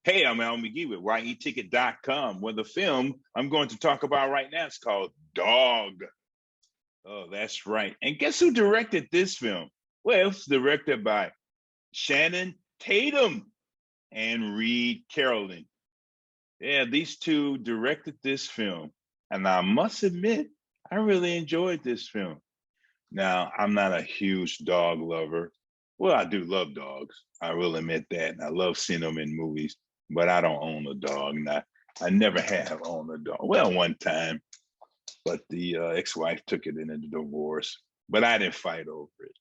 Hey, I'm Al McGee with YETicket.com, where the film I'm going to talk about right now is called Dog. Oh, that's right. And guess who directed this film? Well, it's directed by Shannon Tatum and Reid Carolin. Yeah, these two directed this film. And I must admit, I really enjoyed this film. Now, I'm not a huge dog lover. Well, I do love dogs. I will admit that. And I love seeing them in movies, but I don't own a dog. And I never have owned a dog. Well, one time, but the ex-wife took it in a divorce, but I didn't fight over it.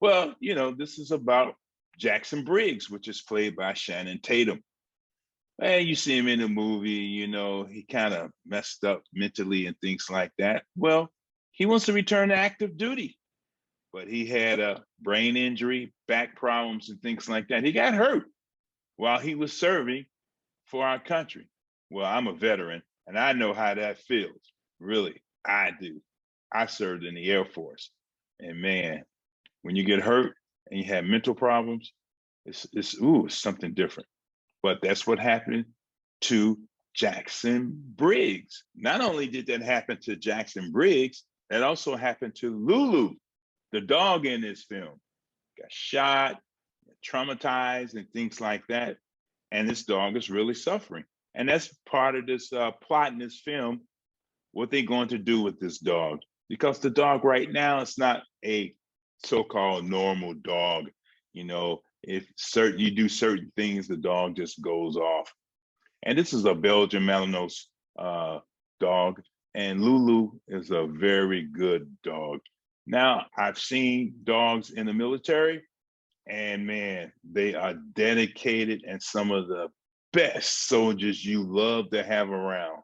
Well, this is about Jackson Briggs, which is played by Shannon Tatum. And you see him in the movie, he kind of messed up mentally and things like that. Well, he wants to return to active duty, but he had a brain injury, back problems, and things like that. He got hurt while he was serving for our country. Well, I'm a veteran and I know how that feels. Really, I do. I served in the Air Force. And man, when you get hurt and you have mental problems, it's something different. But that's what happened to Jackson Briggs. Not only did that happen to Jackson Briggs, that also happened to LULU, the dog in this film. Got shot, traumatized, and things like that. And this dog is really suffering. And that's part of this plot in this film, what they're going to do with this dog. Because the dog right now is not a so-called normal dog. If you do certain things, the dog just goes off. And this is a Belgian Malinois dog. And Lulu is a very good dog. Now, I've seen dogs in the military, and man, they are dedicated and some of the best soldiers you love to have around.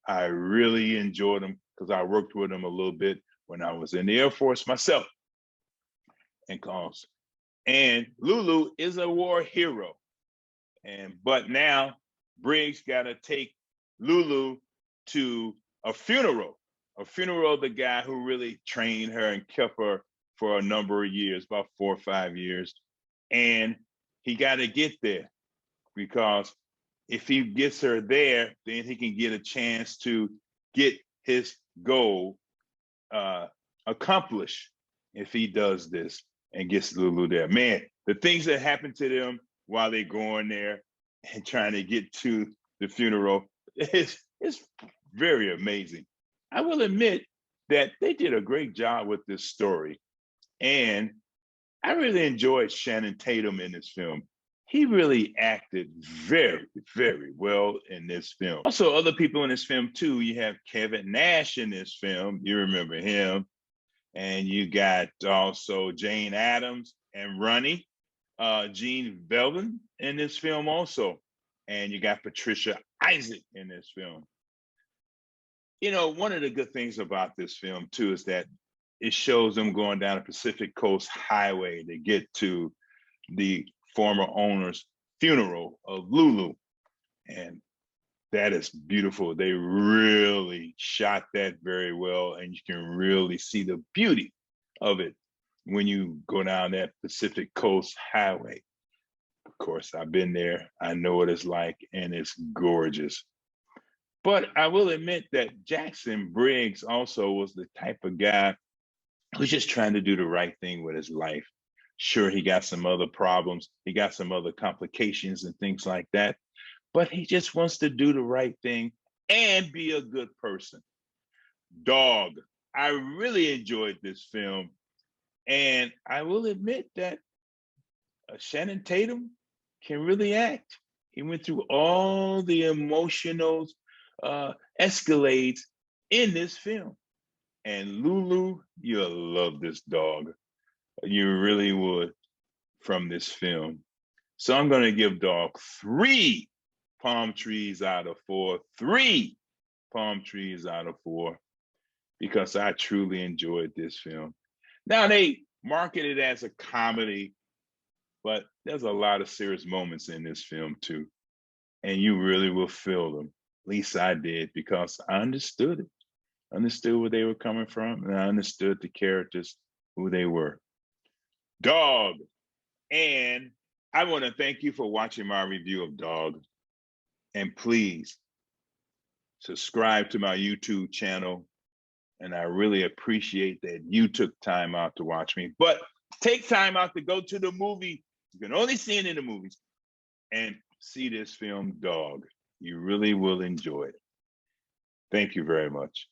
I really enjoyed them because I worked with them a little bit when I was in the Air Force myself. And Lulu is a war hero. But now Briggs got to take Lulu to a funeral of the guy who really trained her and kept her for a number of years, about 4 or 5 years. And he got to get there because if he gets her there, then he can get a chance to get his goal accomplished if he does this and gets Lulu there. Man, the things that happen to them while they're going there and trying to get to the funeral is very amazing. I will admit that they did a great job with this story. And I really enjoyed Shannon Tatum in this film. He really acted very, very well in this film. Also, other people in this film too. You have Kevin Nash in this film. You remember him. And you got also Jane Addams and Ronnie, Gene Velvin in this film also. And you got Patricia Isaac in this film. One of the good things about this film too is that it shows them going down the Pacific Coast Highway to get to the former owner's funeral of Lulu. And that is beautiful. They really shot that very well, and you can really see the beauty of it when you go down that Pacific Coast Highway. Of course, I've been there. I know what it's like, and it's gorgeous. But I will admit that Jackson Briggs also was the type of guy who's just trying to do the right thing with his life. Sure, he got some other problems. He got some other complications and things like that. But he just wants to do the right thing and be a good person. Dog. I really enjoyed this film. And I will admit that Shannon Tatum can really act. He went through all the emotional escalades in this film. And Lulu, you'll love this dog. You really would from this film. So I'm going to give Dog 3 palm trees out of 4. 3 palm trees out of 4 because I truly enjoyed this film. Now, they market it as a comedy, but there's a lot of serious moments in this film too. And you really will feel them. At least I did, because I understood it. Understood where they were coming from, and I understood the characters, who they were. Dog. And I want to thank you for watching my review of Dog. And please subscribe to my YouTube channel. And I really appreciate that you took time out to watch me. But take time out to go to the movie. You can only see it in the movies. And see this film, Dog. You really will enjoy it. Thank you very much.